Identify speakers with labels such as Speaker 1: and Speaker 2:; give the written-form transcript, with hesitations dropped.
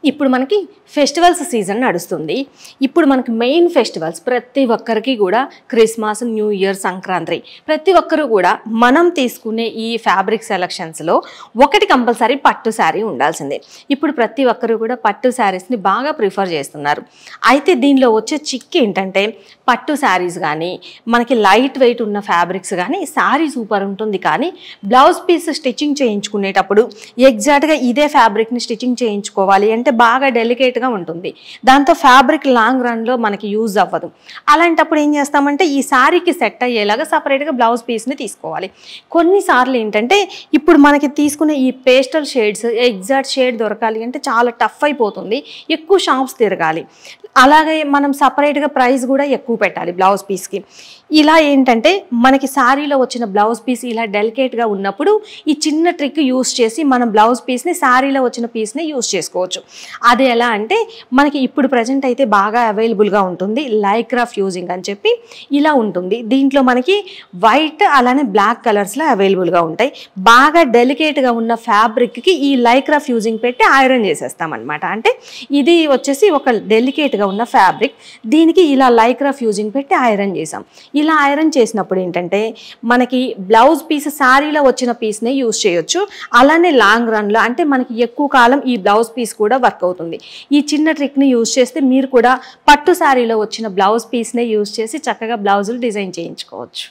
Speaker 1: ఇప్పుడు మనకి festivals season నడుస్తుంది. ఇప్పుడు మనకి మెయిన్ ఫెస్టివల్స్ ప్రతి ఒక్కరికి కూడా క్రిస్మస్, న్యూ ఇయర్, సంక్రాంతి ప్రతి ఒక్కరు కూడా మనం తీసుకునే ఈ ఫ్యాబ్రిక్ సెలక్షన్స్లో ఒకటి కంపల్సరీ పట్టు శారీ ఉండాల్సిందే. ఇప్పుడు ప్రతి ఒక్కరు కూడా పట్టు శారీస్ని బాగా ప్రిఫర్ చేస్తున్నారు. అయితే దీనిలో వచ్చే చిక్ ఏంటంటే పట్టు శారీస్ కానీ మనకి లైట్ వెయిట్ ఉన్న ఫ్యాబ్రిక్స్ కానీ శారీ సూపర్ ఉంటుంది, కానీ బ్లౌజ్ పీస్ స్టిచ్చింగ్ చేయించుకునేటప్పుడు ఎగ్జాక్ట్గా ఇదే ఫ్యాబ్రిక్ని స్టిచ్చింగ్ చేయించుకోవాలి అంటే బాగా డెలికేట్గా ఉంటుంది. దాంతో ఫ్యాబ్రిక్ లాంగ్ రన్లో మనకి యూజ్ అవ్వదు. అలాంటప్పుడు ఏం చేస్తామంటే ఈ శారీకి సెట్ అయ్యేలాగా సపరేట్గా బ్లౌజ్ పీస్ని తీసుకోవాలి. కొన్నిసార్లు ఏంటంటే ఇప్పుడు మనకి తీసుకునే ఈ పేస్టల్ షేడ్స్ ఎగ్జాక్ట్ షేడ్ దొరకాలి అంటే చాలా టఫ్ అయిపోతుంది, ఎక్కువ షాప్స్ తిరగాలి. అలాగే మనం సపరేట్గా ప్రైస్ కూడా ఎక్కువ పెట్టాలి బ్లౌజ్ పీస్కి. ఇలా ఏంటంటే మనకి శారీలో వచ్చిన బ్లౌజ్ పీస్ ఇలా డెలికేట్గా ఉన్నప్పుడు ఈ చిన్న ట్రిక్ యూస్ చేసి మనం బ్లౌజ్ పీస్ని శారీలో వచ్చిన పీస్ని యూస్ చేసుకోవచ్చు. అది ఎలా అంటే మనకి ఇప్పుడు ప్రజెంట్ అయితే బాగా అవైలబుల్గా ఉంటుంది లైక్రా ఫ్యూజింగ్ అని చెప్పి ఇలా ఉంటుంది. దీంట్లో మనకి వైట్ అలానే బ్లాక్ కలర్స్లో అవైలబుల్గా ఉంటాయి. బాగా డెలికేట్గా ఉన్న ఫ్యాబ్రిక్కి ఈ లైక్రా ఫ్యూజింగ్ పెట్టి ఐరన్ చేసేస్తామన్నమాట. అంటే ఇది వచ్చేసి ఒక డెలికేట్గా ఉన్న ఫ్యాబ్రిక్, దీనికి ఇలా లైక్రా ఫ్యూజింగ్ పెట్టి ఐరన్ చేసాం. ఇలా ఐరన్ చేసినప్పుడు ఏంటంటే మనకి బ్లౌజ్ పీస్ శారీలో వచ్చిన పీస్నే యూజ్ చేయొచ్చు. అలానే లాంగ్ రన్లో అంటే మనకి ఎక్కువ కాలం ఈ బ్లౌజ్ పీస్ కూడా వర్క్ అవుతుంది. ఈ చిన్న ట్రిక్ని యూజ్ చేస్తే మీరు కూడా పట్టు శారీలో వచ్చిన బ్లౌజ్ పీస్నే యూజ్ చేసి చక్కగా బ్లౌజులు డిజైన్ చేయించుకోవచ్చు.